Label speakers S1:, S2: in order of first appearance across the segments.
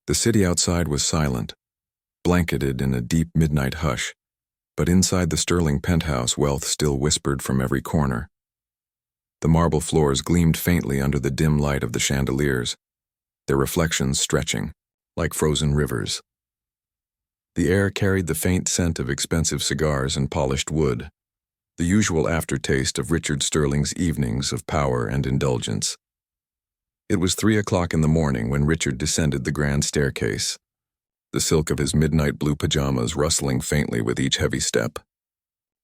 S1: The city outside was silent, blanketed in a deep midnight hush, but inside the sterling penthouse wealth still whispered from every corner. The marble floors gleamed faintly under the dim light of the chandeliers, their reflections stretching, like frozen rivers. The air carried the faint scent of expensive cigars and polished wood, the usual aftertaste of Richard Sterling's evenings of power and indulgence. It was 3 o'clock in the morning when Richard descended the grand staircase, the silk of his midnight blue pajamas rustling faintly with each heavy step.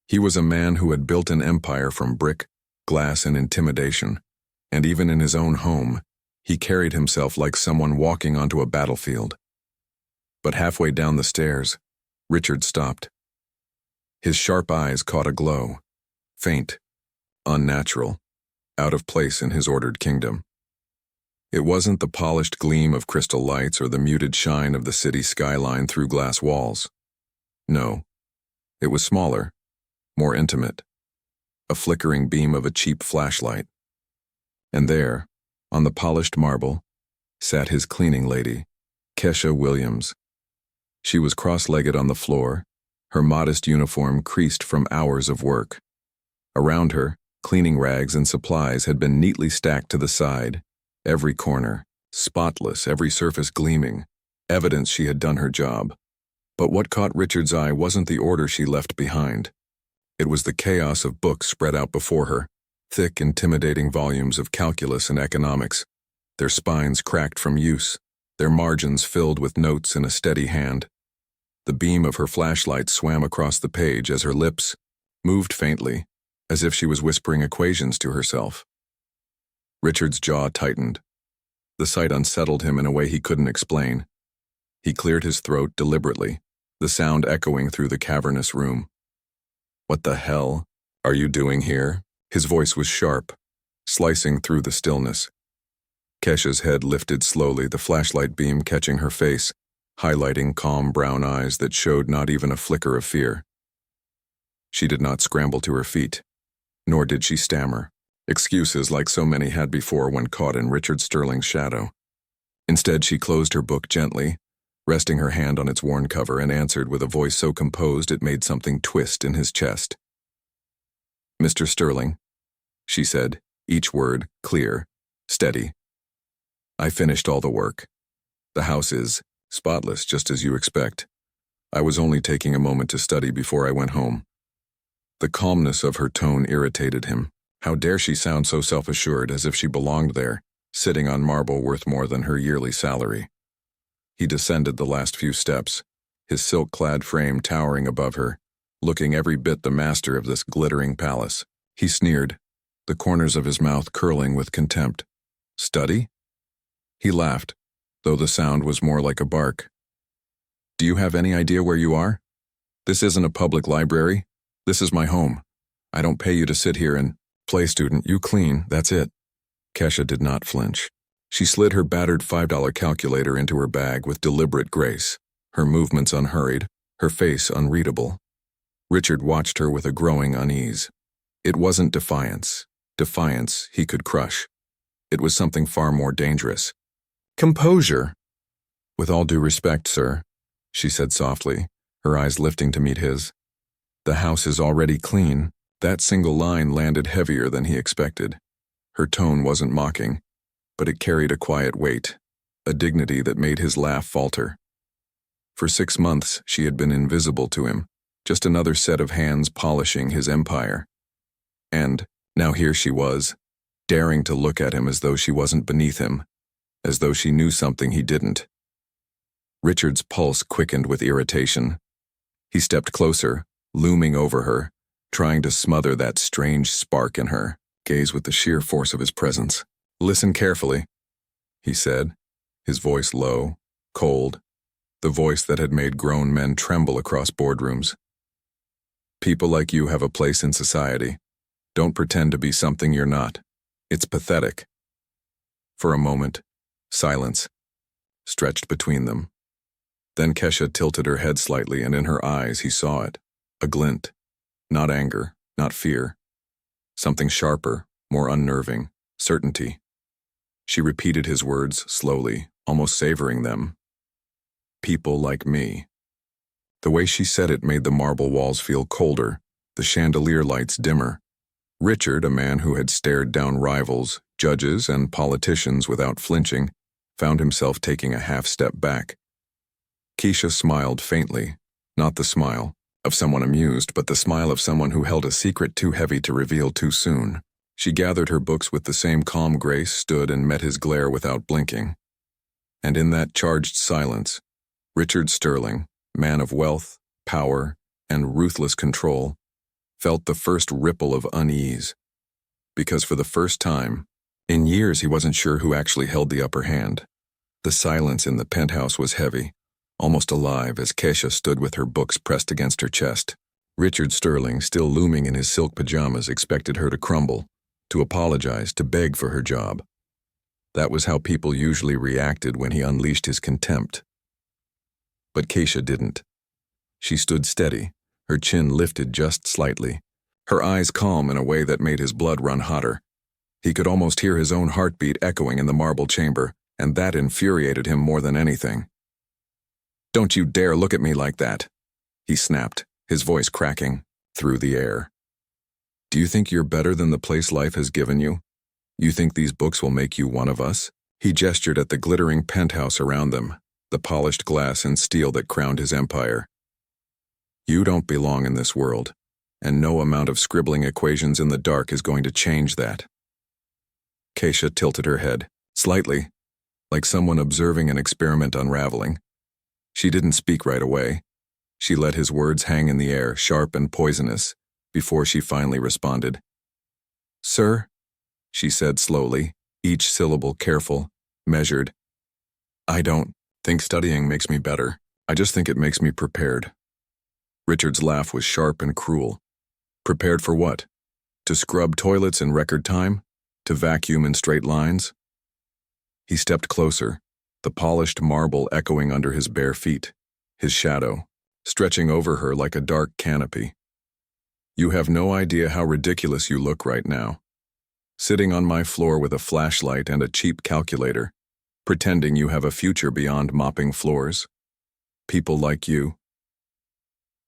S1: He was a man who had built an empire from brick, glass, and intimidation, and even in his own home, he carried himself like someone walking onto a battlefield. But halfway down the stairs, Richard stopped. His sharp eyes caught a glow, faint, unnatural, out of place in his ordered kingdom. It wasn't the polished gleam of crystal lights or the muted shine of the city skyline through glass walls. No, it was smaller, more intimate, a flickering beam of a cheap flashlight. And there, on the polished marble, sat his cleaning lady, Kesha Williams. She was cross-legged on the floor, her modest uniform creased from hours of work. Around her, cleaning rags and supplies had been neatly stacked to the side, every corner, spotless, every surface gleaming, evidence she had done her job. But what caught Richard's eye wasn't the order she left behind. It was the chaos of books spread out before her, thick, intimidating volumes of calculus and economics, their spines cracked from use, their margins filled with notes in a steady hand. The beam of her flashlight swam across the page as her lips moved faintly, as if she was whispering equations to herself. Richard's jaw tightened. The sight unsettled him in a way he couldn't explain. He cleared his throat deliberately, the sound echoing through the cavernous room. "What the hell are you doing here?" His voice was sharp, slicing through the stillness. Kesha's head lifted slowly, the flashlight beam catching her face, highlighting calm brown eyes that showed not even a flicker of fear. She did not scramble to her feet, nor did she stammer, excuses like so many had before when caught in Richard Sterling's shadow. Instead, she closed her book gently, resting her hand on its worn cover, and answered with a voice so composed it made something twist in his chest. "Mr. Sterling," she said, each word clear, steady. "I finished all the work. The house is spotless, just as you expect. I was only taking a moment to study before I went home." The calmness of her tone irritated him. How dare she sound so self-assured, as if she belonged there, sitting on marble worth more than her yearly salary. He descended the last few steps, his silk-clad frame towering above her, looking every bit the master of this glittering palace. He sneered, the corners of his mouth curling with contempt. "Study?" He laughed, though the sound was more like a bark. "Do you have any idea where you are? This isn't a public library. This is my home. I don't pay you to sit here and play student. You clean, that's it." Kesha did not flinch. She slid her battered $5 calculator into her bag with deliberate grace, her movements unhurried, her face unreadable. Richard watched her with a growing unease. It wasn't defiance. Defiance he could crush. It was something far more dangerous. "Composure." "With all due respect, sir," she said softly, her eyes lifting to meet his. "The house is already clean." That single line landed heavier than he expected. Her tone wasn't mocking, but it carried a quiet weight, a dignity that made his laugh falter. For 6 months, she had been invisible to him, just another set of hands polishing his empire. And now here she was, daring to look at him as though she wasn't beneath him, as though she knew something he didn't. Richard's pulse quickened with irritation. He stepped closer, looming over her, trying to smother that strange spark in her, gaze with the sheer force of his presence. "Listen carefully," he said, his voice low, cold, the voice that had made grown men tremble across boardrooms. "People like you have a place in society. Don't pretend to be something you're not. It's pathetic." For a moment, silence stretched between them. Then Kesha tilted her head slightly, and in her eyes he saw it, a glint. Not anger, not fear. Something sharper, more unnerving, certainty. She repeated his words slowly, almost savoring them. People like me. The way she said it made the marble walls feel colder, the chandelier lights dimmer. Richard, a man who had stared down rivals, judges, and politicians without flinching, found himself taking a half-step back. Kesha smiled faintly, not the smile of someone amused, but the smile of someone who held a secret too heavy to reveal too soon. She gathered her books with the same calm grace, stood and met his glare without blinking. And in that charged silence, Richard Sterling, man of wealth, power, and ruthless control, felt the first ripple of unease. Because for the first time, in years he wasn't sure who actually held the upper hand. The silence in the penthouse was heavy, almost alive as Kesha stood with her books pressed against her chest. Richard Sterling, still looming in his silk pajamas, expected her to crumble, to apologize, to beg for her job. That was how people usually reacted when he unleashed his contempt. But Kesha didn't. She stood steady, her chin lifted just slightly, her eyes calm in a way that made his blood run hotter. He could almost hear his own heartbeat echoing in the marble chamber, and that infuriated him more than anything. "Don't you dare look at me like that," he snapped, his voice cracking through the air. "Do you think you're better than the place life has given you? You think these books will make you one of us?" He gestured at the glittering penthouse around them, the polished glass and steel that crowned his empire. "You don't belong in this world, and no amount of scribbling equations in the dark is going to change that." Kesha tilted her head, slightly, like someone observing an experiment unraveling. She didn't speak right away. She let his words hang in the air, sharp and poisonous, before she finally responded. "Sir," she said slowly, each syllable careful, measured, "I don't think studying makes me better. I just think it makes me prepared." Richard's laugh was sharp and cruel. "Prepared for what? To scrub toilets in record time? To vacuum in straight lines?" He stepped closer, the polished marble echoing under his bare feet, his shadow stretching over her like a dark canopy. "You have no idea how ridiculous you look right now. Sitting on my floor with a flashlight and a cheap calculator, pretending you have a future beyond mopping floors. People like you."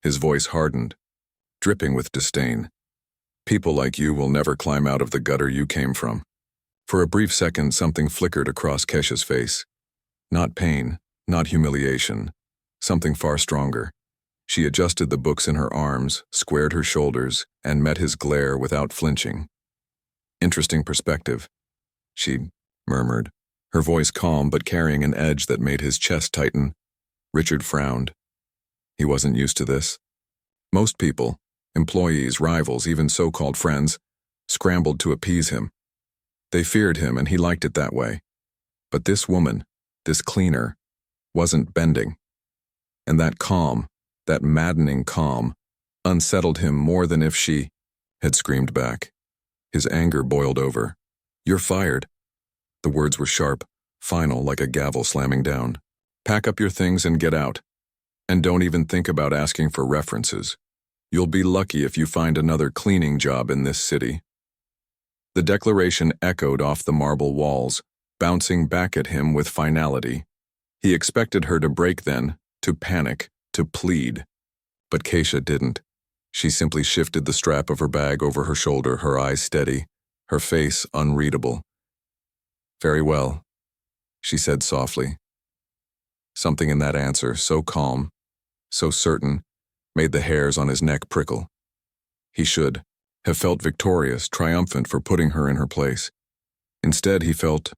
S1: His voice hardened, dripping with disdain. "People like you will never climb out of the gutter you came from." For a brief second, something flickered across Kesha's face. Not pain, not humiliation, something far stronger. She adjusted the books in her arms, squared her shoulders, and met his glare without flinching. "Interesting perspective," she murmured, her voice calm but carrying an edge that made his chest tighten. Richard frowned. He wasn't used to this. Most people, employees, rivals, even so-called friends, scrambled to appease him. They feared him, and he liked it that way. But this woman, this cleaner, wasn't bending. And that calm, that maddening calm, unsettled him more than if she had screamed back. His anger boiled over. "You're fired." The words were sharp, final, like a gavel slamming down. "Pack up your things and get out. And don't even think about asking for references. You'll be lucky if you find another cleaning job in this city." The declaration echoed off the marble walls, bouncing back at him with finality. He expected her to break then, to panic, to plead. But Kesha didn't. She simply shifted the strap of her bag over her shoulder, her eyes steady, her face unreadable. "Very well," she said softly. Something in that answer, so calm, so certain, made the hairs on his neck prickle. He should have felt victorious, triumphant for putting her in her place. Instead, he felt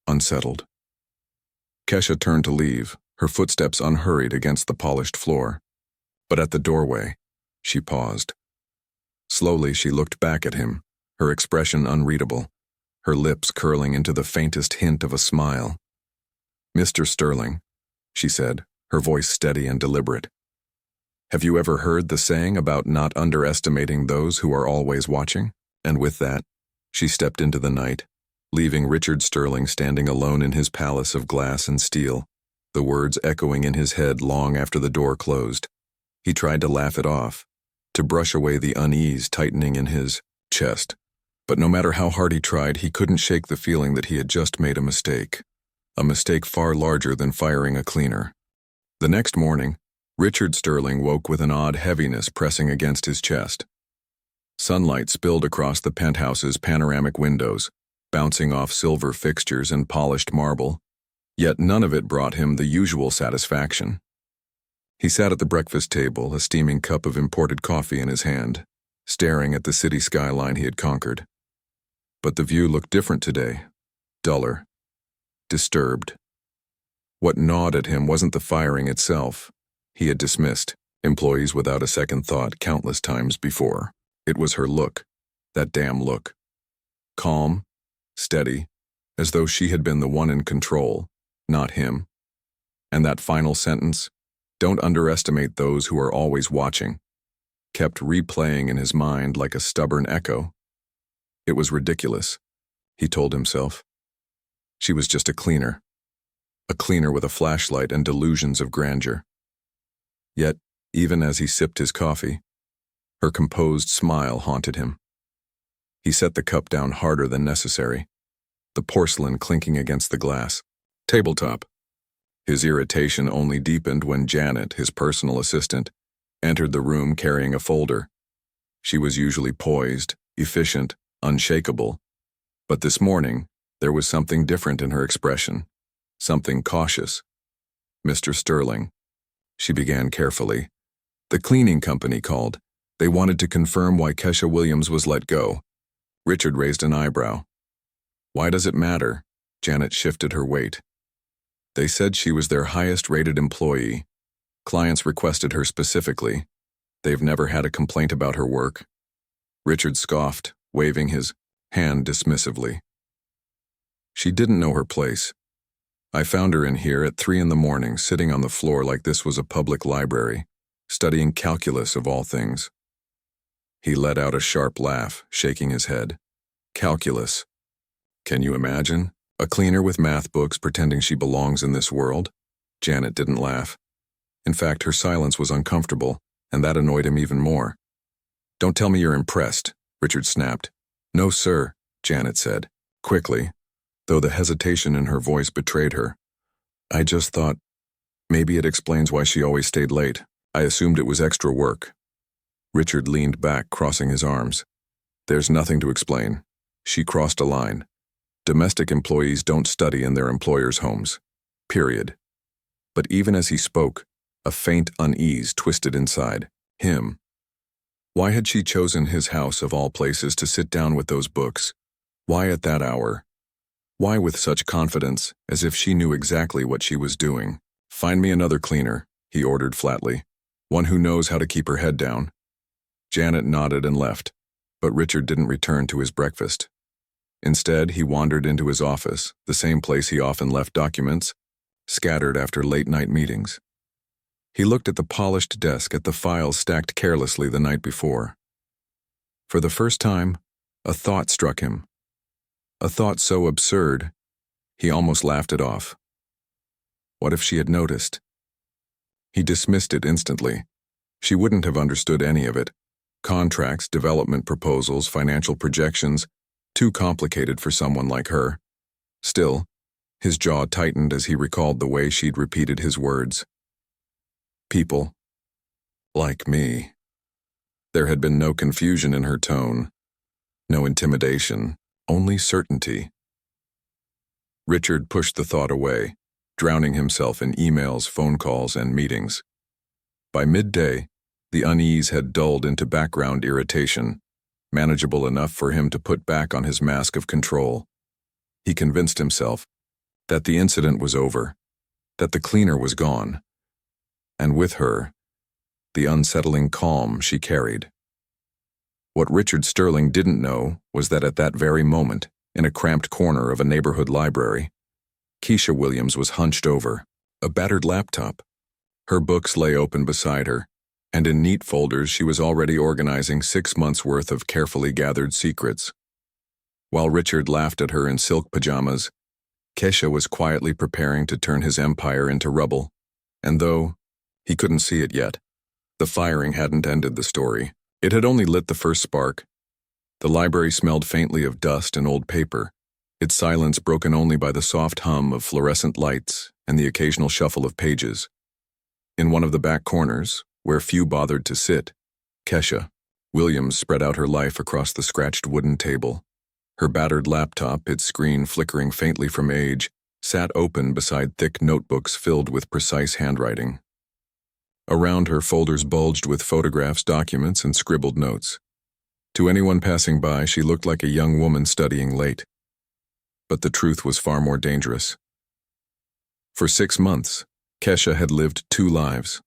S1: unsettled. Kesha turned to leave, her footsteps unhurried against the polished floor. But at the doorway, she paused. Slowly, she looked back at him, her expression unreadable, her lips curling into the faintest hint of a smile. "Mr. Sterling," she said, her voice steady and deliberate. "Have you ever heard the saying about not underestimating those who are always watching?" And with that, she stepped into the night, leaving Richard Sterling standing alone in his palace of glass and steel, the words echoing in his head long after the door closed. He tried to laugh it off, to brush away the unease tightening in his chest. But no matter how hard he tried, he couldn't shake the feeling that he had just made a mistake far larger than firing a cleaner. The next morning, Richard Sterling woke with an odd heaviness pressing against his chest. Sunlight spilled across the penthouse's panoramic windows, bouncing off silver fixtures and polished marble, yet none of it brought him the usual satisfaction. He sat at the breakfast table, a steaming cup of imported coffee in his hand, staring at the city skyline he had conquered. But the view looked different today, duller, disturbed. What gnawed at him wasn't the firing itself. He had dismissed employees without a second thought countless times before. It was her look, that damn look. Calm, steady, as though she had been the one in control, not him. And that final sentence, "Don't underestimate those who are always watching," kept replaying in his mind like a stubborn echo. It was ridiculous, he told himself. She was just a cleaner with a flashlight and delusions of grandeur. Yet, even as he sipped his coffee, her composed smile haunted him. He set the cup down harder than necessary, the porcelain clinking against the glass. Tabletop. His irritation only deepened when Janet, his personal assistant, entered the room carrying a folder. She was usually poised, efficient, unshakable, but this morning there was something different in her expression, something cautious. "Mr. Sterling," she began carefully. "The cleaning company called. They wanted to confirm why Kesha Williams was let go." Richard raised an eyebrow. "Why does it matter?" Janet shifted her weight. "They said she was their highest-rated employee. Clients requested her specifically. They've never had a complaint about her work." Richard scoffed, waving his hand dismissively. "She didn't know her place. I found her in here at 3 a.m, sitting on the floor like this was a public library, studying calculus of all things." He let out a sharp laugh, shaking his head. "Calculus. Can you imagine? A cleaner with math books pretending she belongs in this world?" Janet didn't laugh. In fact, her silence was uncomfortable, and that annoyed him even more. "Don't tell me you're impressed," Richard snapped. "No, sir," Janet said, quickly, though the hesitation in her voice betrayed her. "I just thought, maybe it explains why she always stayed late. I assumed it was extra work." Richard leaned back, crossing his arms. "There's nothing to explain. She crossed a line. Domestic employees don't study in their employers' homes. Period." But even as he spoke, a faint unease twisted inside him. Why had she chosen his house of all places to sit down with those books? Why at that hour? Why with such confidence, as if she knew exactly what she was doing? "Find me another cleaner," he ordered flatly. "One who knows how to keep her head down." Janet nodded and left, but Richard didn't return to his breakfast. Instead, he wandered into his office, the same place he often left documents, scattered after late-night meetings. He looked at the polished desk, at the files stacked carelessly the night before. For the first time, a thought struck him. A thought so absurd, he almost laughed it off. What if she had noticed? He dismissed it instantly. She wouldn't have understood any of it. Contracts, development proposals, financial projections, too complicated for someone like her. Still, his jaw tightened as he recalled the way she'd repeated his words. "People. Like me." There had been no confusion in her tone, no intimidation, only certainty. Richard pushed the thought away, drowning himself in emails, phone calls, and meetings. By midday, the unease had dulled into background irritation, manageable enough for him to put back on his mask of control. He convinced himself that the incident was over, that the cleaner was gone, and with her, the unsettling calm she carried. What Richard Sterling didn't know was that at that very moment, in a cramped corner of a neighborhood library, Kesha Williams was hunched over, a battered laptop. Her books lay open beside her, and in neat folders she was already organizing 6 months' worth of carefully gathered secrets. While Richard laughed at her in silk pajamas, Kesha was quietly preparing to turn his empire into rubble, and though he couldn't see it yet, the firing hadn't ended the story. It had only lit the first spark. The library smelled faintly of dust and old paper, its silence broken only by the soft hum of fluorescent lights and the occasional shuffle of pages. In one of the back corners, where few bothered to sit, Kesha Williams spread out her life across the scratched wooden table. Her battered laptop, its screen flickering faintly from age, sat open beside thick notebooks filled with precise handwriting. Around her, folders bulged with photographs, documents, and scribbled notes. To anyone passing by, she looked like a young woman studying late. But the truth was far more dangerous. For 6 months, Kesha had lived 2 lives.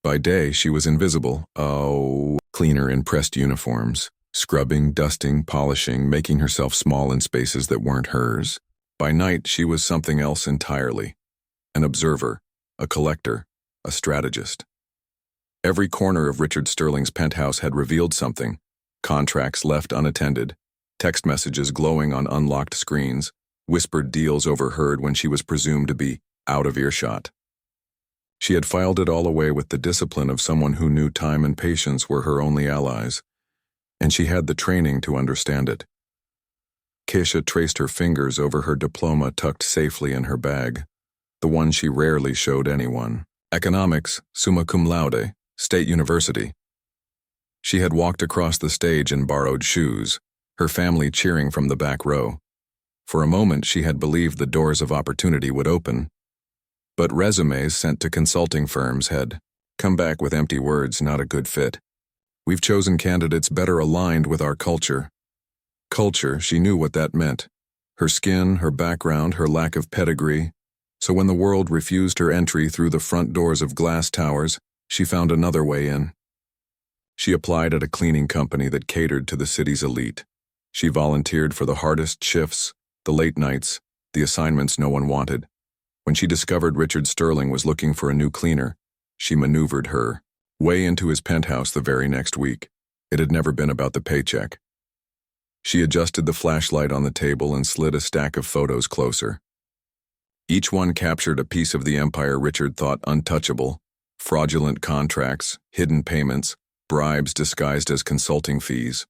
S1: By day, she was invisible, cleaner in pressed uniforms, scrubbing, dusting, polishing, making herself small in spaces that weren't hers. By night, she was something else entirely. An observer, a collector, a strategist. Every corner of Richard Sterling's penthouse had revealed something: contracts left unattended, text messages glowing on unlocked screens, whispered deals overheard when she was presumed to be out of earshot. She had filed it all away with the discipline of someone who knew time and patience were her only allies, and she had the training to understand it. Kesha traced her fingers over her diploma tucked safely in her bag, the one she rarely showed anyone. Economics, summa cum laude, State University. She had walked across the stage in borrowed shoes, her family cheering from the back row. For a moment, she had believed the doors of opportunity would open. But resumes sent to consulting firms had come back with empty words, not a good fit. We've chosen candidates better aligned with our culture. Culture, she knew what that meant. Her skin, her background, her lack of pedigree. So when the world refused her entry through the front doors of glass towers, she found another way in. She applied at a cleaning company that catered to the city's elite. She volunteered for the hardest shifts, the late nights, the assignments no one wanted. When she discovered Richard Sterling was looking for a new cleaner, she maneuvered her way into his penthouse the very next week. It had never been about the paycheck. She adjusted the flashlight on the table and slid a stack of photos closer. Each one captured a piece of the empire Richard thought untouchable: fraudulent contracts, hidden payments, bribes disguised as consulting fees.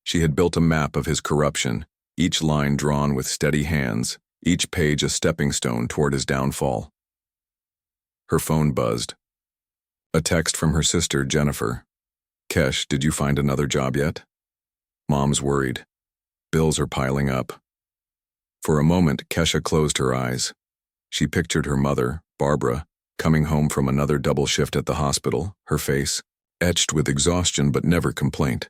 S1: She had built a map of his corruption, each line drawn with steady hands, each page a stepping stone toward his downfall. Her phone buzzed. A text from her sister, Jennifer. "Kesh, did you find another job yet?" Mom's worried. Bills are piling up. For a moment, Kesha closed her eyes. She pictured her mother, Barbara, coming home from another double shift at the hospital, her face etched with exhaustion but never complaint.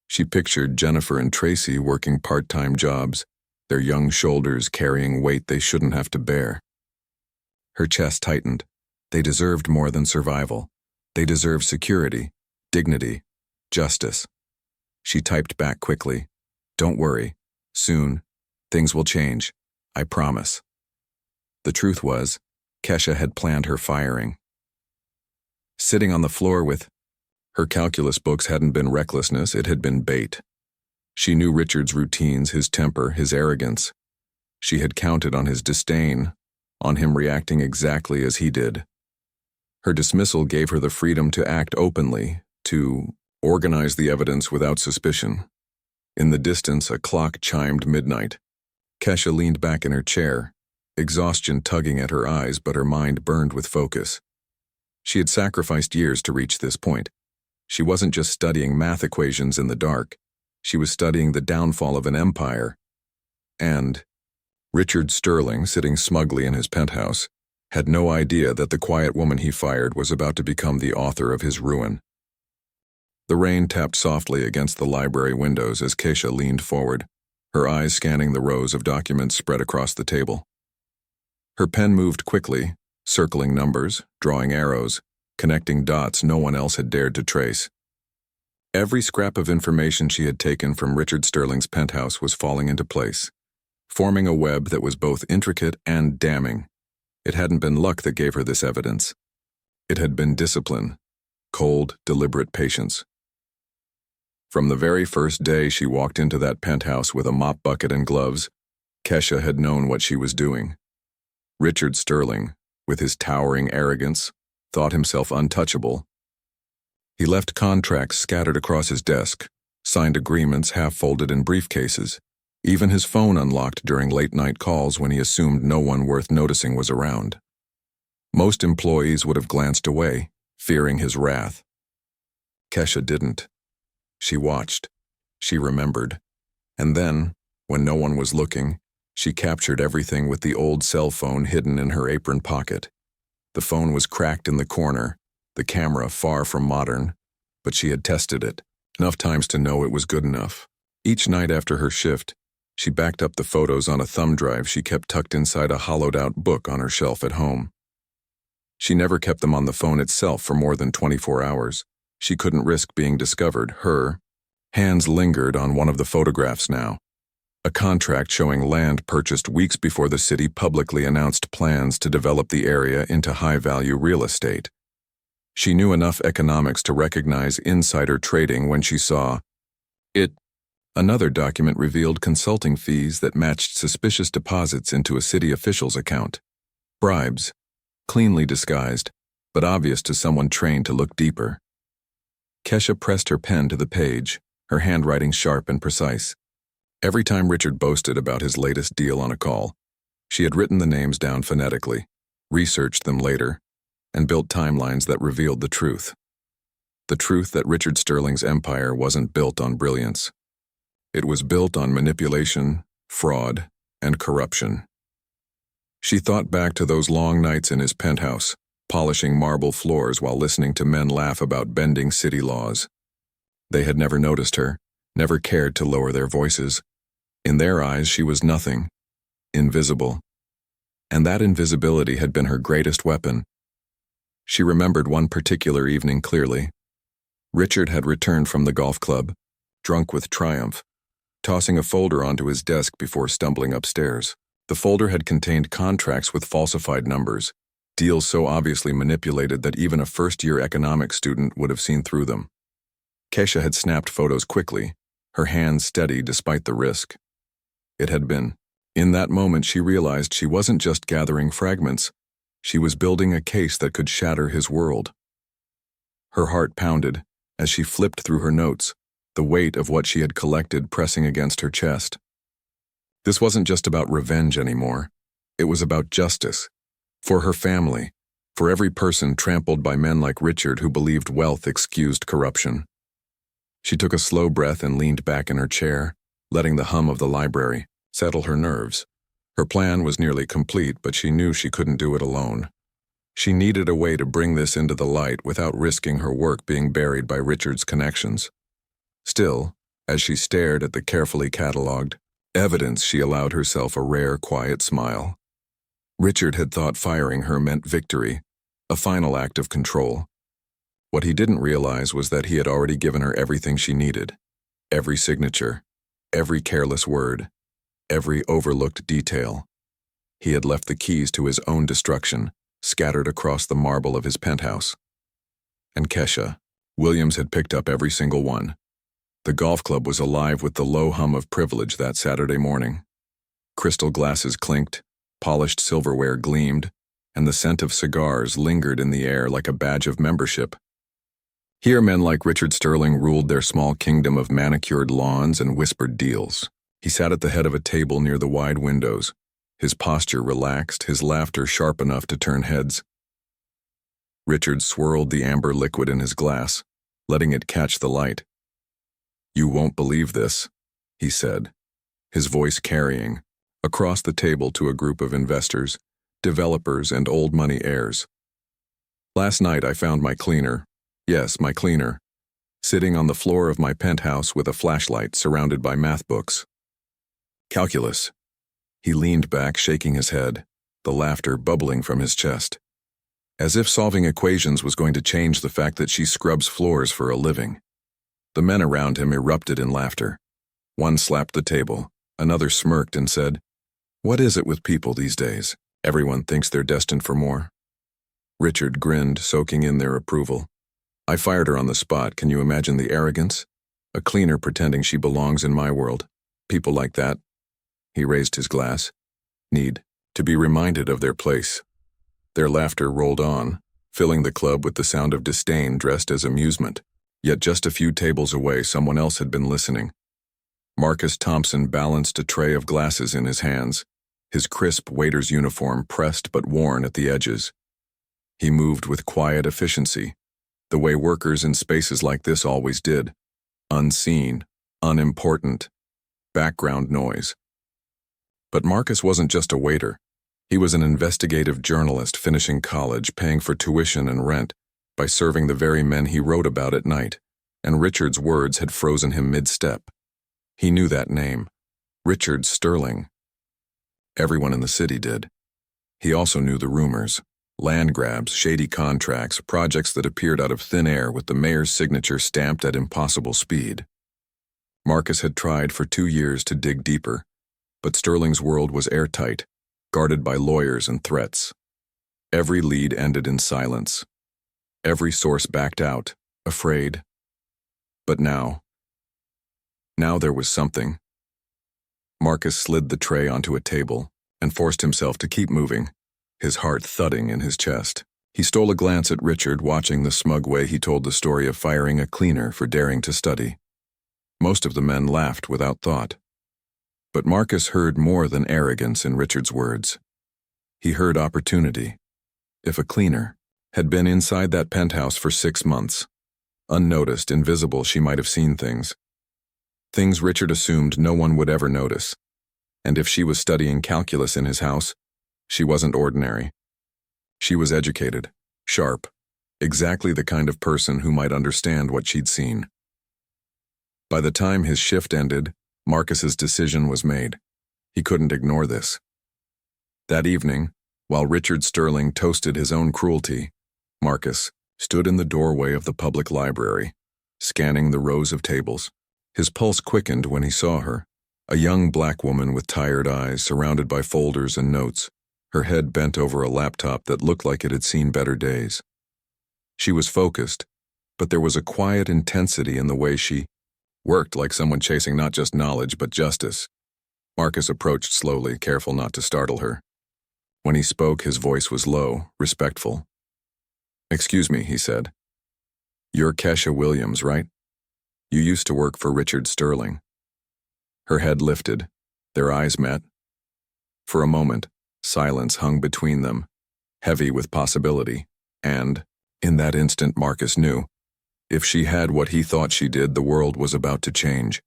S1: She pictured Jennifer and Tracy working part-time jobs, their young shoulders carrying weight they shouldn't have to bear. Her chest tightened. They deserved more than survival. They deserved security, dignity, justice. She typed back quickly, "Don't worry. Soon, things will change. I promise." The truth was, Kesha had planned her firing. Sitting on the floor with her calculus books hadn't been recklessness, it had been bait. She knew Richard's routines, his temper, his arrogance. She had counted on his disdain, on him reacting exactly as he did. Her dismissal gave her the freedom to act openly, to organize the evidence without suspicion. In the distance, a clock chimed midnight. Kesha leaned back in her chair, exhaustion tugging at her eyes, but her mind burned with focus. She had sacrificed years to reach this point. She wasn't just studying math equations in the dark. She was studying the downfall of an empire. And Richard Sterling, sitting smugly in his penthouse, had no idea that the quiet woman he fired was about to become the author of his ruin. The rain tapped softly against the library windows as Kesha leaned forward, her eyes scanning the rows of documents spread across the table. Her pen moved quickly, circling numbers, drawing arrows, connecting dots no one else had dared to trace. Every scrap of information she had taken from Richard Sterling's penthouse was falling into place, forming a web that was both intricate and damning. It hadn't been luck that gave her this evidence. It had been discipline, cold, deliberate patience. From the very first day she walked into that penthouse with a mop bucket and gloves, Kesha had known what she was doing. Richard Sterling, with his towering arrogance, thought himself untouchable. He left contracts scattered across his desk, signed agreements half-folded in briefcases, even his phone unlocked during late-night calls when he assumed no one worth noticing was around. Most employees would have glanced away, fearing his wrath. Kesha didn't. She watched. She remembered. And then, when no one was looking, she captured everything with the old cell phone hidden in her apron pocket. The phone was cracked in the corner, the camera far from modern, but she had tested it enough times to know it was good enough. Each night after her shift, she backed up the photos on a thumb drive she kept tucked inside a hollowed-out book on her shelf at home. She never kept them on the phone itself for more than 24 hours. She couldn't risk being discovered. Her hands lingered on one of the photographs now. A contract showing land purchased weeks before the city publicly announced plans to develop the area into high-value real estate. She knew enough economics to recognize insider trading when she saw it. Another document revealed consulting fees that matched suspicious deposits into a city official's account. Bribes, cleanly disguised, but obvious to someone trained to look deeper. Kesha pressed her pen to the page, her handwriting sharp and precise. Every time Richard boasted about his latest deal on a call, she had written the names down phonetically, researched them later, and built timelines that revealed the truth. The truth that Richard Sterling's empire wasn't built on brilliance. It was built on manipulation, fraud, and corruption. She thought back to those long nights in his penthouse, polishing marble floors while listening to men laugh about bending city laws. They had never noticed her, never cared to lower their voices. In their eyes, she was nothing, invisible. And that invisibility had been her greatest weapon. She remembered one particular evening clearly. Richard had returned from the golf club, drunk with triumph, tossing a folder onto his desk before stumbling upstairs. The folder had contained contracts with falsified numbers, deals so obviously manipulated that even a first-year economics student would have seen through them. Kesha had snapped photos quickly, her hands steady despite the risk. It had been. In that moment she realized she wasn't just gathering fragments, she was building a case that could shatter his world. Her heart pounded as she flipped through her notes, the weight of what she had collected pressing against her chest. This wasn't just about revenge anymore. It was about justice. For her family, for every person trampled by men like Richard who believed wealth excused corruption. She took a slow breath and leaned back in her chair, letting the hum of the library settle her nerves. Her plan was nearly complete, but she knew she couldn't do it alone. She needed a way to bring this into the light without risking her work being buried by Richard's connections. Still, as she stared at the carefully catalogued evidence, she allowed herself a rare, quiet smile. Richard had thought firing her meant victory, a final act of control. What he didn't realize was that he had already given her everything she needed. Every signature, every careless word, every overlooked detail. He had left the keys to his own destruction, scattered across the marble of his penthouse. And Kesha Williams had picked up every single one. The golf club was alive with the low hum of privilege that Saturday morning. Crystal glasses clinked, polished silverware gleamed, and the scent of cigars lingered in the air like a badge of membership. Here men like Richard Sterling ruled their small kingdom of manicured lawns and whispered deals. He sat at the head of a table near the wide windows, his posture relaxed, his laughter sharp enough to turn heads. Richard swirled the amber liquid in his glass, letting it catch the light. "You won't believe this," he said, his voice carrying across the table to a group of investors, developers, and old money heirs. "Last night I found my cleaner, yes, my cleaner, sitting on the floor of my penthouse with a flashlight surrounded by math books. Calculus." He leaned back, shaking his head, the laughter bubbling from his chest. As if solving equations was going to change the fact that she scrubs floors for a living. The men around him erupted in laughter. One slapped the table, another smirked and said, "What is it with people these days? Everyone thinks they're destined for more." Richard grinned, soaking in their approval. "I fired her on the spot. Can you imagine the arrogance? A cleaner pretending she belongs in my world. People like that," he raised his glass, "need to be reminded of their place." Their laughter rolled on, filling the club with the sound of disdain dressed as amusement. Yet just a few tables away, someone else had been listening. Marcus Thompson balanced a tray of glasses in his hands, his crisp waiter's uniform pressed but worn at the edges. He moved with quiet efficiency, the way workers in spaces like this always did. Unseen, unimportant, background noise. But Marcus wasn't just a waiter. He was an investigative journalist finishing college, paying for tuition and rent by serving the very men he wrote about at night, and Richard's words had frozen him mid-step. He knew that name, Richard Sterling. Everyone in the city did. He also knew the rumors, land grabs, shady contracts, projects that appeared out of thin air with the mayor's signature stamped at impossible speed. Marcus had tried for 2 years to dig deeper, but Sterling's world was airtight, guarded by lawyers and threats. Every lead ended in silence. Every source backed out, afraid. But now there was something. Marcus slid the tray onto a table and forced himself to keep moving, his heart thudding in his chest. He stole a glance at Richard, watching the smug way he told the story of firing a cleaner for daring to study. Most of the men laughed without thought. But Marcus heard more than arrogance in Richard's words. He heard opportunity. If a cleaner had been inside that penthouse for 6 months, unnoticed, invisible, she might have seen things. Things Richard assumed no one would ever notice. And if she was studying calculus in his house, she wasn't ordinary. She was educated, sharp, exactly the kind of person who might understand what she'd seen. By the time his shift ended, Marcus's decision was made. He couldn't ignore this. That evening, while Richard Sterling toasted his own cruelty, Marcus stood in the doorway of the public library, scanning the rows of tables. His pulse quickened when he saw her, a young black woman with tired eyes surrounded by folders and notes, her head bent over a laptop that looked like it had seen better days. She was focused, but there was a quiet intensity in the way she worked, like someone chasing not just knowledge but justice. Marcus approached slowly, careful not to startle her. When he spoke, his voice was low, respectful. "Excuse me," he said. "You're Kesha Williams, right? You used to work for Richard Sterling." Her head lifted. Their eyes met. For a moment, silence hung between them, heavy with possibility, and, in that instant, Marcus knew, if she had what he thought she did, the world was about to change.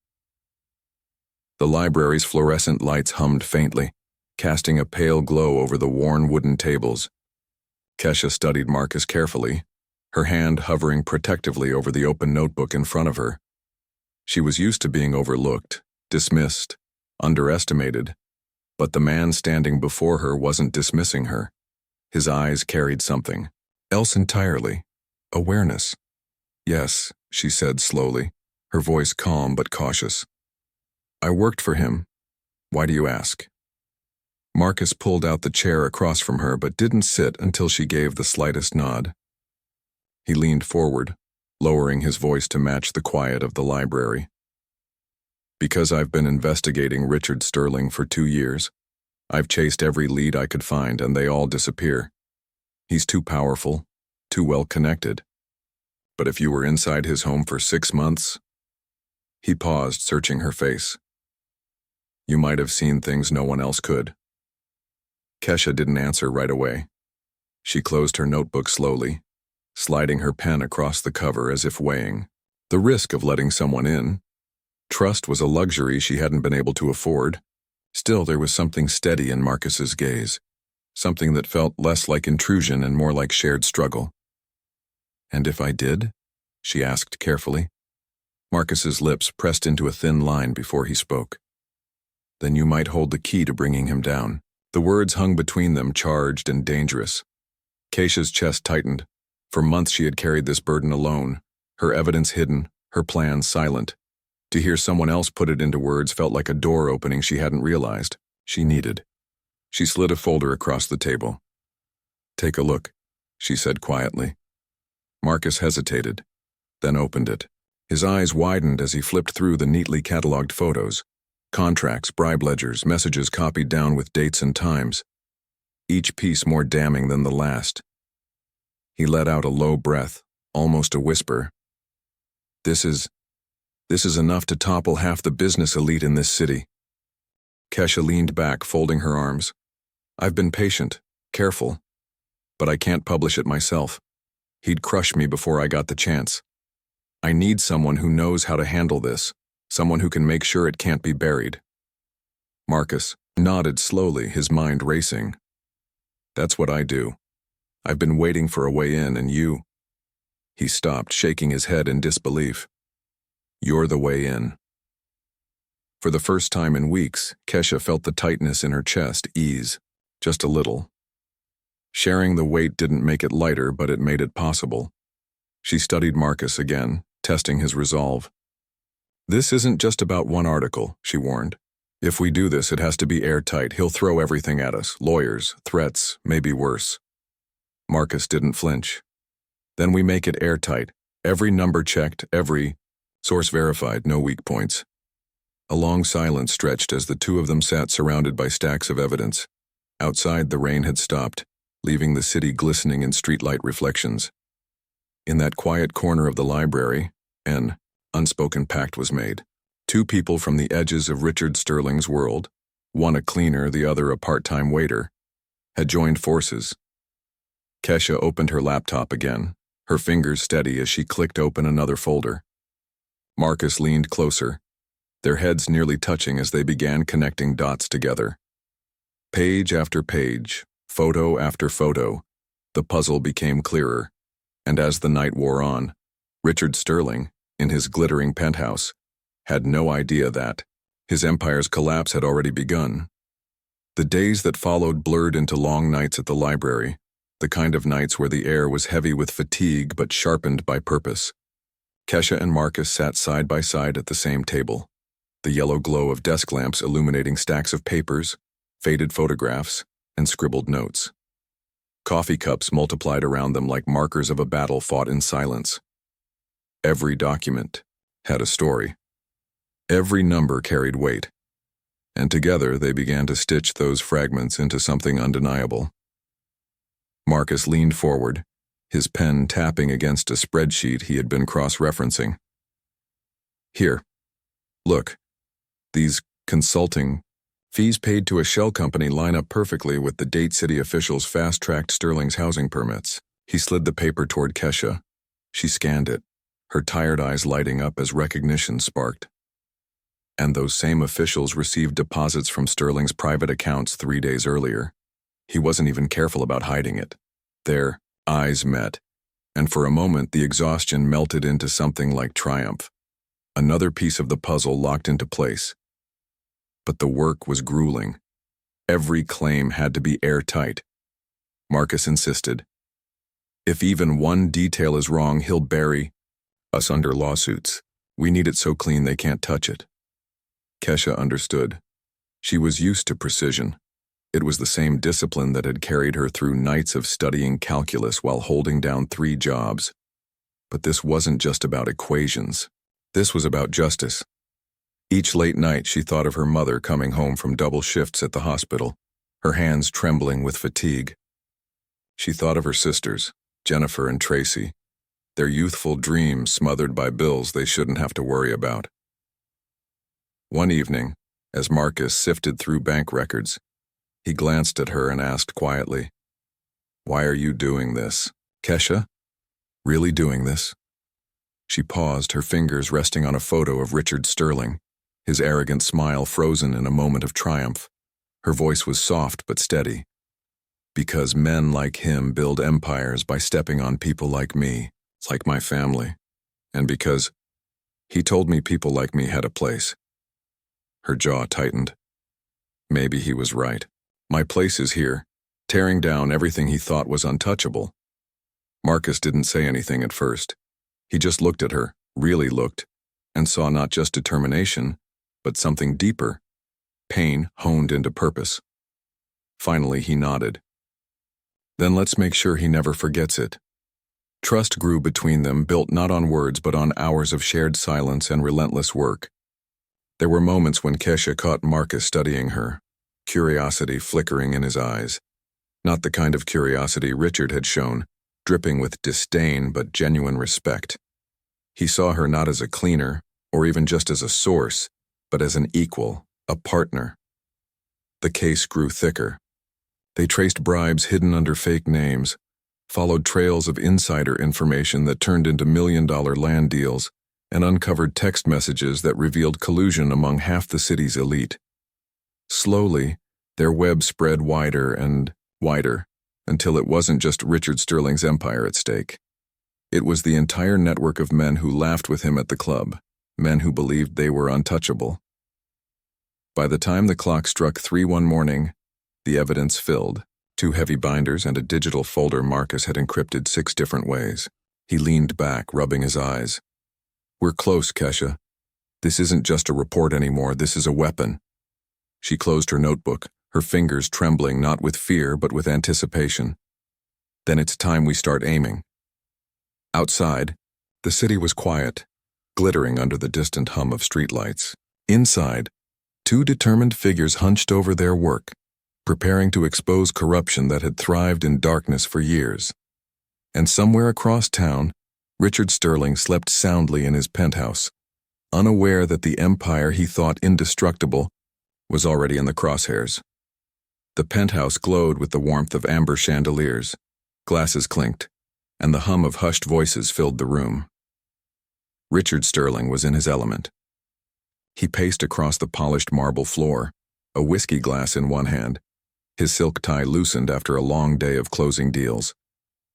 S1: The library's fluorescent lights hummed faintly, casting a pale glow over the worn wooden tables. Kesha studied Marcus carefully, her hand hovering protectively over the open notebook in front of her. She was used to being overlooked, dismissed, underestimated, but the man standing before her wasn't dismissing her. His eyes carried something else entirely, awareness. "Yes," she said slowly, her voice calm but cautious. "I worked for him. Why do you ask?" Marcus pulled out the chair across from her but didn't sit until she gave the slightest nod. He leaned forward, lowering his voice to match the quiet of the library. "Because I've been investigating Richard Sterling for 2 years. I've chased every lead I could find, and they all disappear. He's too powerful, too well connected. But if you were inside his home for 6 months..." He paused, searching her face. "You might have seen things no one else could." Kesha didn't answer right away. She closed her notebook slowly, sliding her pen across the cover as if weighing the risk of letting someone in. Trust was a luxury she hadn't been able to afford. Still, there was something steady in Marcus's gaze, something that felt less like intrusion and more like shared struggle. "And if I did?" she asked carefully. Marcus's lips pressed into a thin line before he spoke. "Then you might hold the key to bringing him down." The words hung between them, charged and dangerous. Kesha's chest tightened. For months she had carried this burden alone, her evidence hidden, her plans silent. To hear someone else put it into words felt like a door opening she hadn't realized she needed. She slid a folder across the table. "Take a look," she said quietly. Marcus hesitated, then opened it. His eyes widened as he flipped through the neatly cataloged photos. Contracts, bribe ledgers, messages copied down with dates and times. Each piece more damning than the last. He let out a low breath, almost a whisper. This is enough to topple half the business elite in this city." Kesha leaned back, folding her arms. "I've been patient, careful. but I can't publish it myself. He'd crush me before I got the chance. I need someone who knows how to handle this, someone who can make sure it can't be buried." Marcus nodded slowly, his mind racing. "That's what I do. I've been waiting for a way in, and you—" He stopped, shaking his head in disbelief. "You're the way in." For the first time in weeks, Kesha felt the tightness in her chest ease, just a little. Sharing the weight didn't make it lighter, but it made it possible. She studied Marcus again, testing his resolve. "This isn't just about one article," she warned. "If we do this, it has to be airtight. He'll throw everything at us, lawyers, threats, maybe worse." Marcus didn't flinch. "Then we make it airtight. Every number checked, every source verified, no weak points." A long silence stretched as the two of them sat surrounded by stacks of evidence. Outside, the rain had stopped, leaving the city glistening in streetlight reflections. In that quiet corner of the library, an unspoken pact was made. Two people from the edges of Richard Sterling's world, one a cleaner, the other a part-time waiter, had joined forces. Kesha opened her laptop again, her fingers steady as she clicked open another folder. Marcus leaned closer, their heads nearly touching as they began connecting dots together. Page after page, photo after photo, the puzzle became clearer, and as the night wore on, Richard Sterling, in his glittering penthouse, had no idea that his empire's collapse had already begun. The days that followed blurred into long nights at the library, the kind of nights where the air was heavy with fatigue but sharpened by purpose. Kesha and Marcus sat side by side at the same table, the yellow glow of desk lamps illuminating stacks of papers, faded photographs, and scribbled notes. Coffee cups multiplied around them like markers of a battle fought in silence. Every document had a story. Every number carried weight, and together they began to stitch those fragments into something undeniable. Marcus leaned forward, his pen tapping against a spreadsheet he had been cross-referencing. "Here, look, these consulting fees paid to a shell company line up perfectly with the date city officials fast-tracked Sterling's housing permits." He slid the paper toward Kesha. She scanned it, her tired eyes lighting up as recognition sparked. And those same officials received deposits from Sterling's private accounts 3 days earlier. He wasn't even careful about hiding it. Their eyes met, and for a moment the exhaustion melted into something like triumph. Another piece of the puzzle locked into place. But the work was grueling. Every claim had to be airtight. Marcus insisted. "If even one detail is wrong, he'll bury us under lawsuits. We need it so clean they can't touch it." Kesha understood. She was used to precision. It was the same discipline that had carried her through nights of studying calculus while holding down 3 jobs. But this wasn't just about equations. This was about justice. Each late night she thought of her mother coming home from double shifts at the hospital, her hands trembling with fatigue. She thought of her sisters, Jennifer and Tracy, their youthful dreams smothered by bills they shouldn't have to worry about. One evening, as Marcus sifted through bank records, he glanced at her and asked quietly, "Why are you doing this, Kesha? Really doing this?" She paused, her fingers resting on a photo of Richard Sterling, his arrogant smile frozen in a moment of triumph. Her voice was soft but steady. "Because men like him build empires by stepping on people like me, like my family. And because he told me people like me had a place." Her jaw tightened. Maybe he was right. My place is here, tearing down everything he thought was untouchable. Marcus didn't say anything at first. He just looked at her, really looked, and saw not just determination, but something deeper, pain honed into purpose. Finally, he nodded. "Then let's make sure he never forgets it." Trust grew between them, built not on words but on hours of shared silence and relentless work. There were moments when Kesha caught Marcus studying her, curiosity flickering in his eyes. Not the kind of curiosity Richard had shown, dripping with disdain but genuine respect. He saw her not as a cleaner, or even just as a source, but as an equal, a partner. The case grew thicker. They traced bribes hidden under fake names, followed trails of insider information that turned into million-dollar land deals, and uncovered text messages that revealed collusion among half the city's elite. Slowly, their web spread wider and wider, until it wasn't just Richard Sterling's empire at stake. It was the entire network of men who laughed with him at the club, men who believed they were untouchable. By the time the clock struck 3 one morning, the evidence filled. 2 heavy binders and a digital folder Marcus had encrypted 6 different ways. He leaned back, rubbing his eyes. "We're close, Kesha. This isn't just a report anymore, this is a weapon." She closed her notebook, her fingers trembling not with fear but with anticipation. "Then it's time we start aiming." Outside, the city was quiet, glittering under the distant hum of streetlights. Inside, 2 determined figures hunched over their work, preparing to expose corruption that had thrived in darkness for years. And somewhere across town, Richard Sterling slept soundly in his penthouse, unaware that the empire he thought indestructible was already in the crosshairs. The penthouse glowed with the warmth of amber chandeliers, glasses clinked, and the hum of hushed voices filled the room. Richard Sterling was in his element. He paced across the polished marble floor, a whiskey glass in one hand, his silk tie loosened after a long day of closing deals.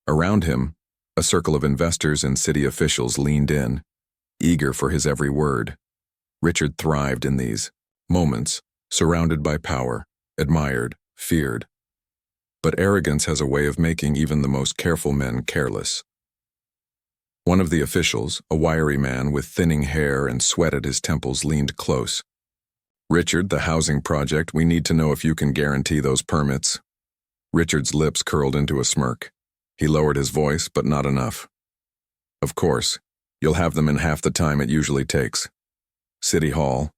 S1: Around him, a circle of investors and city officials leaned in, eager for his every word. Richard thrived in these moments, surrounded by power, admired, feared. But arrogance has a way of making even the most careful men careless. One of the officials, a wiry man with thinning hair and sweat at his temples, leaned close. "Richard, the housing project, we need to know if you can guarantee those permits." Richard's lips curled into a smirk. He lowered his voice, but not enough. "Of course, you'll have them in half the time it usually takes. City Hall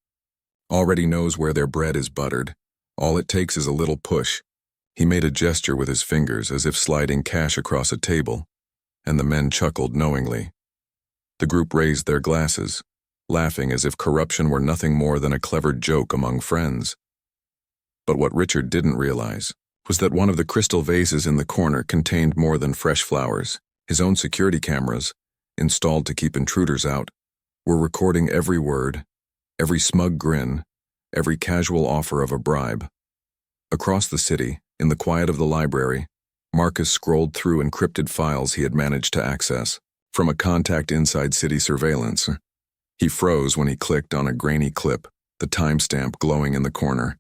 S1: already knows where their bread is buttered. All it takes is a little push." He made a gesture with his fingers as if sliding cash across a table, and the men chuckled knowingly. The group raised their glasses, laughing as if corruption were nothing more than a clever joke among friends. But what Richard didn't realize was that one of the crystal vases in the corner contained more than fresh flowers. His own security cameras, installed to keep intruders out, were recording every word, every smug grin, every casual offer of a bribe. Across the city, in the quiet of the library, Marcus scrolled through encrypted files he had managed to access from a contact inside city surveillance. He froze when he clicked on a grainy clip, the timestamp glowing in the corner.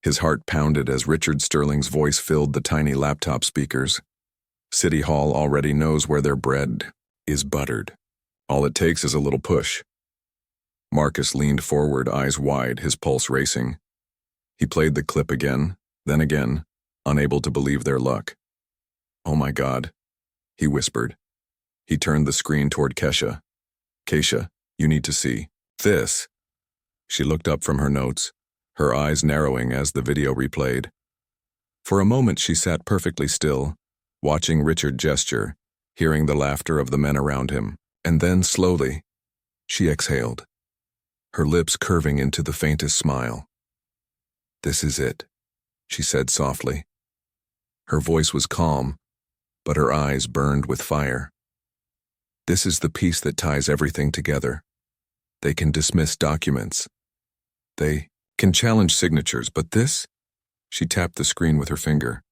S1: His heart pounded as Richard Sterling's voice filled the tiny laptop speakers. "City Hall already knows where their bread is buttered. All it takes is a little push." Marcus leaned forward, eyes wide, his pulse racing. He played the clip again, then again, unable to believe their luck. "Oh my God," he whispered. He turned the screen toward Kesha. "Kesha, you need to see this." She looked up from her notes, her eyes narrowing as the video replayed. For a moment she sat perfectly still, watching Richard gesture, hearing the laughter of the men around him, and then slowly, she exhaled, her lips curving into the faintest smile. "This is it," she said softly. Her voice was calm, but her eyes burned with fire. "This is the piece that ties everything together. They can dismiss documents. They can challenge signatures, but this?" She tapped the screen with her finger.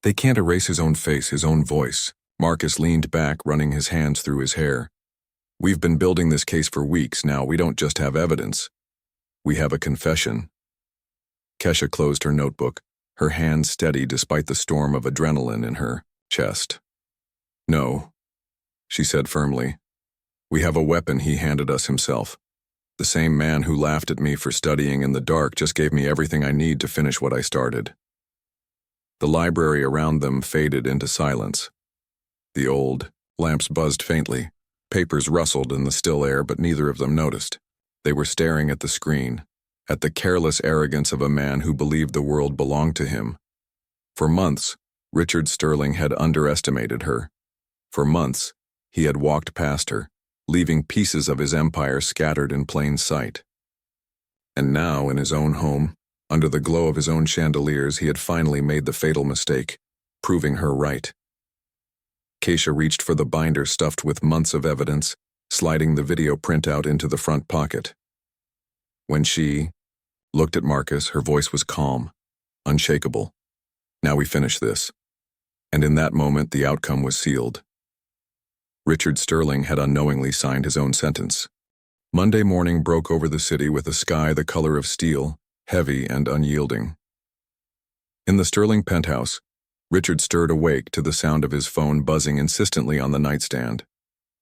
S1: "They can't erase his own face, his own voice." Marcus leaned back, running his hands through his hair. "We've been building this case for weeks now. We don't just have evidence. We have a confession." Kesha closed her notebook, her hands steady despite the storm of adrenaline in her chest. "No," she said firmly. "We have a weapon he handed us himself. The same man who laughed at me for studying in the dark just gave me everything I need to finish what I started." The library around them faded into silence. The old lamps buzzed faintly, papers rustled in the still air, but neither of them noticed. They were staring at the screen, at the careless arrogance of a man who believed the world belonged to him. For months, Richard Sterling had underestimated her. For months, he had walked past her, leaving pieces of his empire scattered in plain sight. And now, in his own home, under the glow of his own chandeliers, he had finally made the fatal mistake, proving her right. Kesha reached for the binder stuffed with months of evidence, sliding the video printout into the front pocket. When she looked at Marcus, her voice was calm, unshakable. Now we finish this. And in that moment, the outcome was sealed. Richard Sterling had unknowingly signed his own sentence. Monday morning broke over the city with a sky the color of steel, heavy and unyielding. In the Sterling penthouse, Richard stirred awake to the sound of his phone buzzing insistently on the nightstand.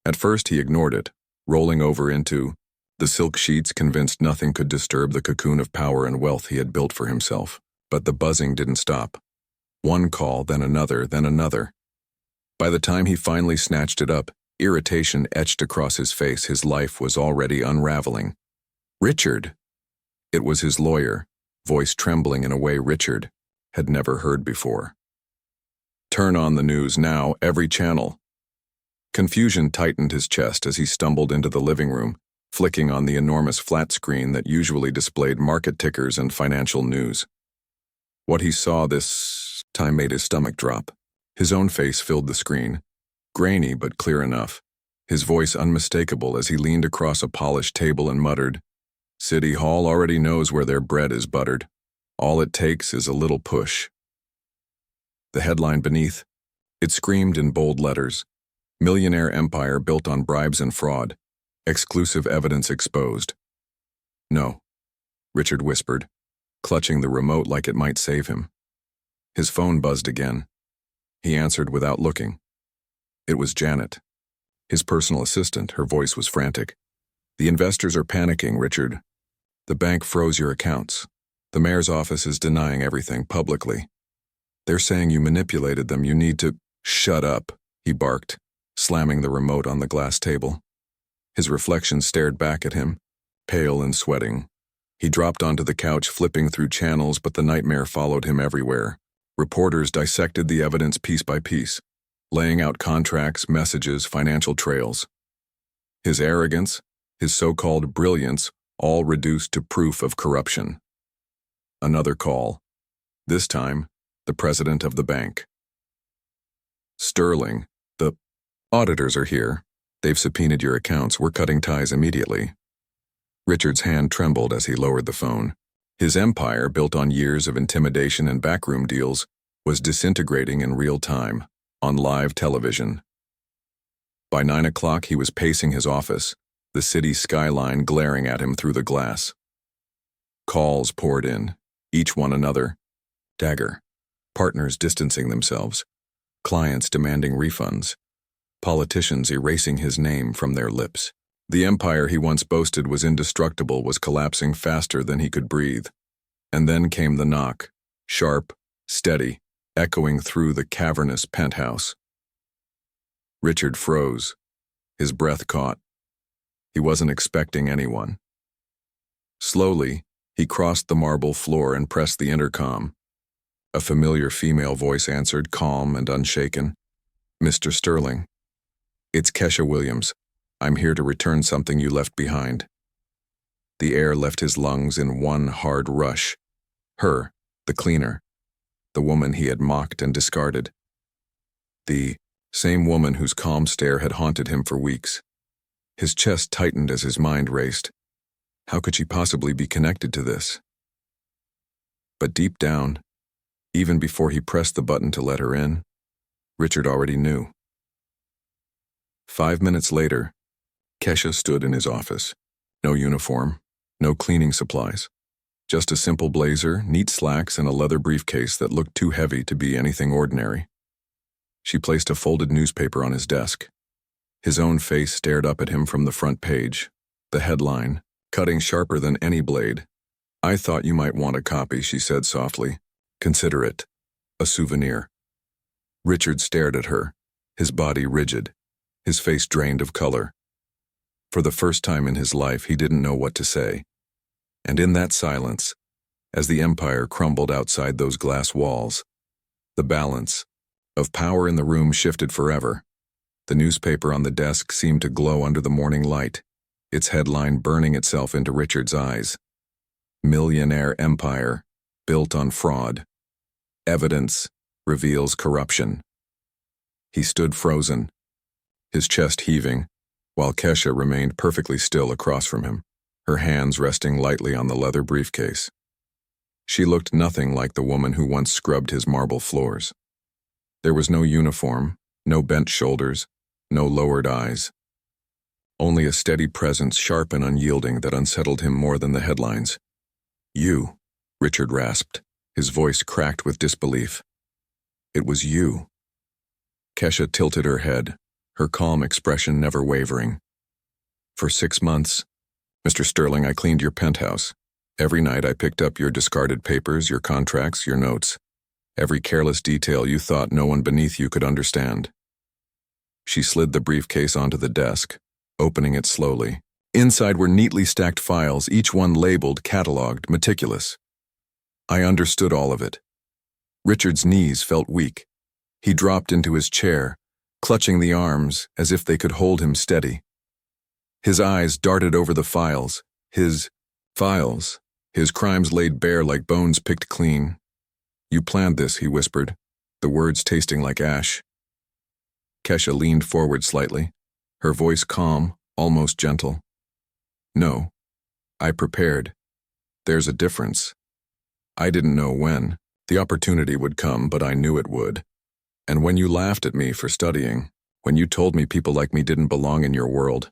S1: At first he ignored it, rolling over into the silk sheets, convinced nothing could disturb the cocoon of power and wealth he had built for himself. But the buzzing didn't stop. One call, then another, then another. By the time he finally snatched it up, irritation etched across his face. His life was already unraveling. Richard! It was his lawyer, voice trembling in a way Richard had never heard before. Turn on the news now, every channel. Confusion tightened his chest as he stumbled into the living room, flicking on the enormous flat screen that usually displayed market tickers and financial news. What he saw this time made his stomach drop. His own face filled the screen, grainy but clear enough, his voice unmistakable as he leaned across a polished table and muttered, "City Hall already knows where their bread is buttered. All it takes is a little push." The headline beneath, it screamed in bold letters, "Millionaire empire built on bribes and fraud. Exclusive evidence exposed." "No," Richard whispered, clutching the remote like it might save him. His phone buzzed again. He answered without looking. It was Janet, his personal assistant. Her voice was frantic. "The investors are panicking, Richard. The bank froze your accounts. The mayor's office is denying everything publicly. They're saying you manipulated them. You need to—" "Shut up," he barked, slamming the remote on the glass table. His reflection stared back at him, pale and sweating. He dropped onto the couch, flipping through channels, but the nightmare followed him everywhere. Reporters dissected the evidence piece by piece, laying out contracts, messages, financial trails. His arrogance, his so-called brilliance, all reduced to proof of corruption. Another call. This time, the president of the bank. "Sterling, the auditors are here. They've subpoenaed your accounts. We're cutting ties immediately." Richard's hand trembled as he lowered the phone. His empire, built on years of intimidation and backroom deals, was disintegrating in real time, on live television. By 9 o'clock, he was pacing his office, the city skyline glaring at him through the glass. Calls poured in, each one another. Dagger. Partners distancing themselves. Clients demanding refunds. Politicians erasing his name from their lips. The empire he once boasted was indestructible was collapsing faster than he could breathe. And then came the knock, sharp, steady, echoing through the cavernous penthouse. Richard froze, his breath caught. He wasn't expecting anyone. Slowly, he crossed the marble floor and pressed the intercom. A familiar female voice answered, calm and unshaken. "Mr. Sterling. It's Kesha Williams. I'm here to return something you left behind." The air left his lungs in one hard rush. Her, the cleaner. The woman he had mocked and discarded. The same woman whose calm stare had haunted him for weeks. His chest tightened as his mind raced. How could she possibly be connected to this? But deep down, even before he pressed the button to let her in, Richard already knew. 5 minutes later, Kesha stood in his office. No uniform, no cleaning supplies. Just a simple blazer, neat slacks, and a leather briefcase that looked too heavy to be anything ordinary. She placed a folded newspaper on his desk. His own face stared up at him from the front page. The headline, cutting sharper than any blade. "I thought you might want a copy," she said softly. "Consider it a souvenir." Richard stared at her, his body rigid, his face drained of color. For the first time in his life, he didn't know what to say. And in that silence, as the empire crumbled outside those glass walls, the balance of power in the room shifted forever. The newspaper on the desk seemed to glow under the morning light, its headline burning itself into Richard's eyes. "Millionaire empire, built on fraud. Evidence reveals corruption." He stood frozen, his chest heaving, while Kesha remained perfectly still across from him, her hands resting lightly on the leather briefcase. She looked nothing like the woman who once scrubbed his marble floors. There was no uniform, no bent shoulders, no lowered eyes. Only a steady presence, sharp and unyielding, that unsettled him more than the headlines. "You," Richard rasped, his voice cracked with disbelief. "It was you." Kesha tilted her head, her calm expression never wavering. "For 6 months, Mr. Sterling, I cleaned your penthouse. Every night I picked up your discarded papers, your contracts, your notes. Every careless detail you thought no one beneath you could understand." She slid the briefcase onto the desk, opening it slowly. Inside were neatly stacked files, each one labeled, cataloged, meticulous. I understood all of it. Richard's knees felt weak. He dropped into his chair, clutching the arms as if they could hold him steady. His eyes darted over the files, his files, his crimes laid bare like bones picked clean. "You planned this," he whispered, the words tasting like ash. Kesha leaned forward slightly, her voice calm, almost gentle. "No, I prepared. There's a difference. I didn't know when the opportunity would come, but I knew it would. And when you laughed at me for studying, when you told me people like me didn't belong in your world,"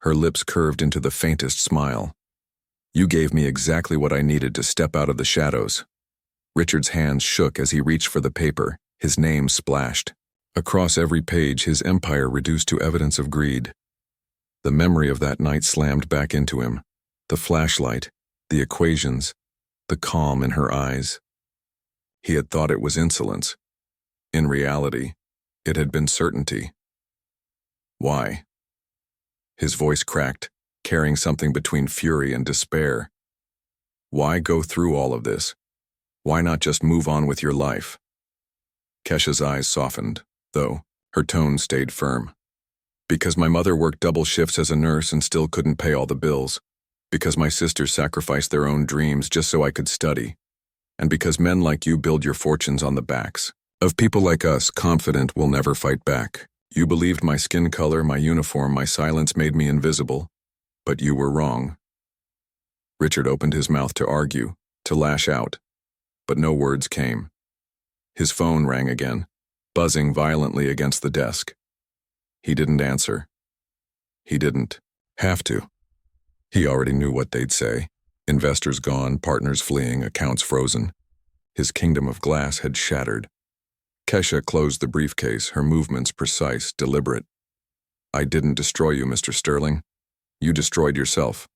S1: her lips curved into the faintest smile, "you gave me exactly what I needed to step out of the shadows." Richard's hands shook as he reached for the paper, his name splashed. Across every page, his empire reduced to evidence of greed. The memory of that night slammed back into him, the flashlight, the equations, the calm in her eyes. He had thought it was insolence. In reality, it had been certainty. Why? His voice cracked, carrying something between fury and despair. Why go through all of this? Why not just move on with your life? Kesha's eyes softened, though her tone stayed firm. "Because my mother worked double shifts as a nurse and still couldn't pay all the bills. Because my sisters sacrificed their own dreams just so I could study. And because men like you build your fortunes on the backs of people like us, confident we'll never fight back. You believed my skin color, my uniform, my silence made me invisible. But you were wrong." Richard opened his mouth to argue, to lash out, but no words came. His phone rang again, buzzing violently against the desk. He didn't answer. He didn't have to. He already knew what they'd say. Investors gone, partners fleeing, accounts frozen. His kingdom of glass had shattered. Kesha closed the briefcase, her movements precise, deliberate. "I didn't destroy you, Mr. Sterling. You destroyed yourself.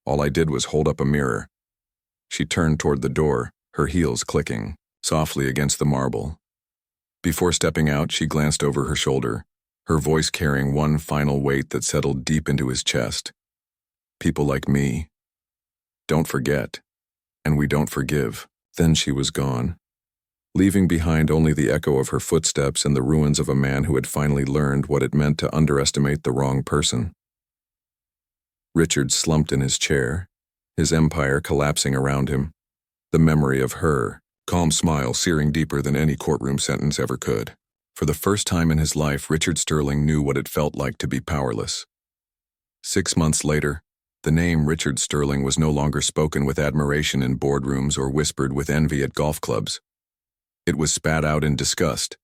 S1: All I did was hold up a mirror." She turned toward the door, her heels clicking softly against the marble. Before stepping out, she glanced over her shoulder, her voice carrying one final weight that settled deep into his chest. "People like me. Don't forget. And we don't forgive." Then she was gone, leaving behind only the echo of her footsteps and the ruins of a man who had finally learned what it meant to underestimate the wrong person. Richard slumped in his chair, his empire collapsing around him, the memory of her calm smile searing deeper than any courtroom sentence ever could. For the first time in his life, Richard Sterling knew what it felt like to be powerless. 6 months later, the name Richard Sterling was no longer spoken with admiration in boardrooms or whispered with envy at golf clubs. It was spat out in disgust,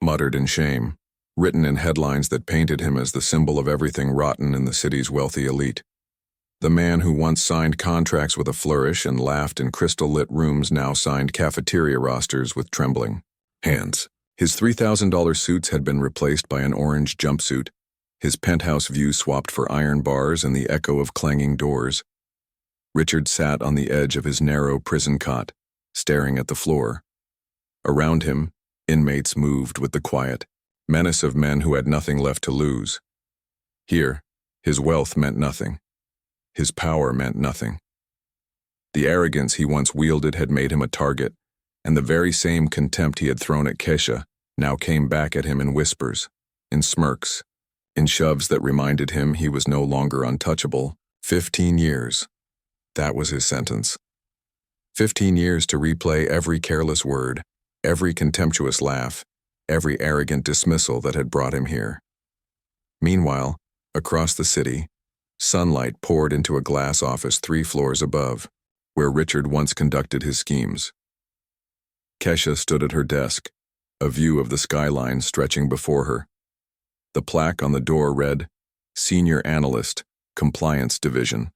S1: muttered in shame, written in headlines that painted him as the symbol of everything rotten in the city's wealthy elite. The man who once signed contracts with a flourish and laughed in crystal-lit rooms now signed cafeteria rosters with trembling hands. His $3,000 suits had been replaced by an orange jumpsuit, his penthouse view swapped for iron bars and the echo of clanging doors. Richard sat on the edge of his narrow prison cot, staring at the floor. Around him, inmates moved with the quiet menace of men who had nothing left to lose. Here, his wealth meant nothing. His power meant nothing. The arrogance he once wielded had made him a target, and the very same contempt he had thrown at Kesha now came back at him in whispers, in smirks, in shoves that reminded him he was no longer untouchable. 15 years. That was his sentence. 15 years to replay every careless word, every contemptuous laugh, every arrogant dismissal that had brought him here. Meanwhile, across the city, sunlight poured into a glass office 3 floors above, where Richard once conducted his schemes. Kesha stood at her desk, a view of the skyline stretching before her. The plaque on the door read, Senior Analyst, Compliance Division,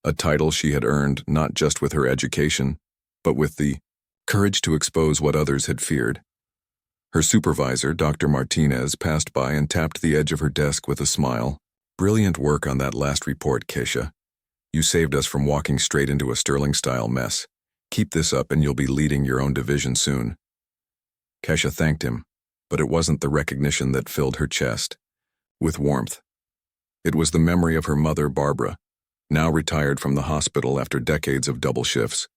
S1: a title she had earned not just with her education, but with the courage to expose what others had feared. Her supervisor, Dr. Martinez, passed by and tapped the edge of her desk with a smile. Brilliant work on that last report, Kesha. You saved us from walking straight into a Sterling-style mess. Keep this up and you'll be leading your own division soon. Kesha thanked him, but it wasn't the recognition that filled her chest with warmth. It was the memory of her mother, Barbara, now retired from the hospital after decades of double shifts,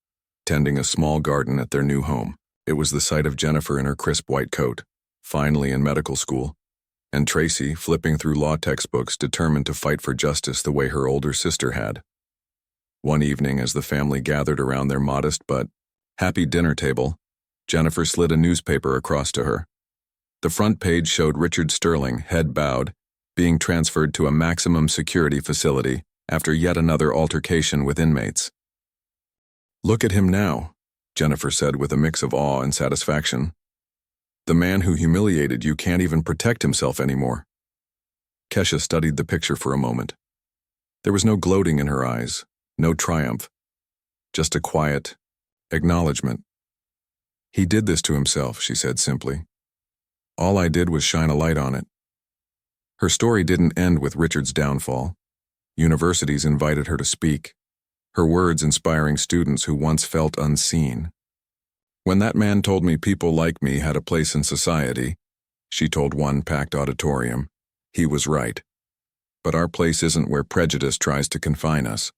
S1: tending a small garden at their new home. It was the sight of Jennifer in her crisp white coat, finally in medical school, and Tracy flipping through law textbooks determined to fight for justice the way her older sister had. One evening, as the family gathered around their modest but happy dinner table, Jennifer slid a newspaper across to her. The front page showed Richard Sterling, head bowed, being transferred to a maximum security facility after yet another altercation with inmates. Look at him now, Jennifer said with a mix of awe and satisfaction. The man who humiliated you can't even protect himself anymore. Kesha studied the picture for a moment. There was no gloating in her eyes, no triumph, just a quiet acknowledgement. He did this to himself, she said simply. All I did was shine a light on it. Her story didn't end with Richard's downfall. Universities invited her to speak, her words inspiring students who once felt unseen. When that man told me people like me had a place in society, she told one packed auditorium, he was right. But our place isn't where prejudice tries to confine us.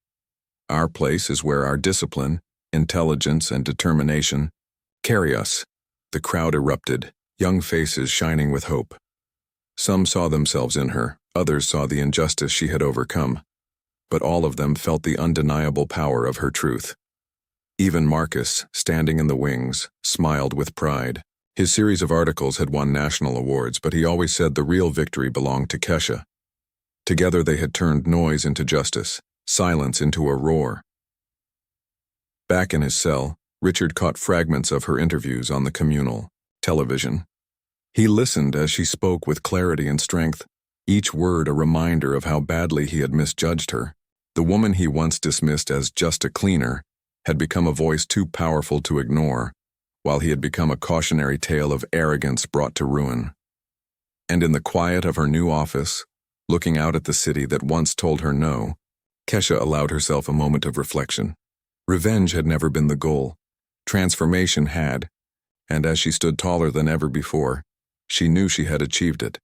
S1: Our place is where our discipline, intelligence, and determination carry us. The crowd erupted, young faces shining with hope. Some saw themselves in her, others saw the injustice she had overcome, but all of them felt the undeniable power of her truth. Even Marcus, standing in the wings, smiled with pride. His series of articles had won national awards, but he always said the real victory belonged to Kesha. Together they had turned noise into justice, silence into a roar. Back in his cell, Richard caught fragments of her interviews on the communal television. He listened as she spoke with clarity and strength, each word a reminder of how badly he had misjudged her. The woman he once dismissed as just a cleaner had become a voice too powerful to ignore, while he had become a cautionary tale of arrogance brought to ruin. And in the quiet of her new office, looking out at the city that once told her no, Kesha allowed herself a moment of reflection. Revenge had never been the goal. Transformation had, and as she stood taller than ever before, she knew she had achieved it.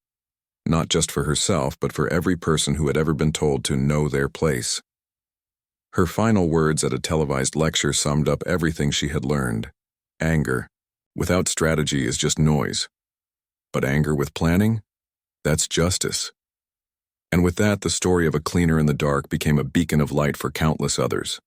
S1: Not just for herself, but for every person who had ever been told to know their place. Her final words at a televised lecture summed up everything she had learned. Anger, without strategy, is just noise. But anger with planning? That's justice. And with that, the story of a cleaner in the dark became a beacon of light for countless others.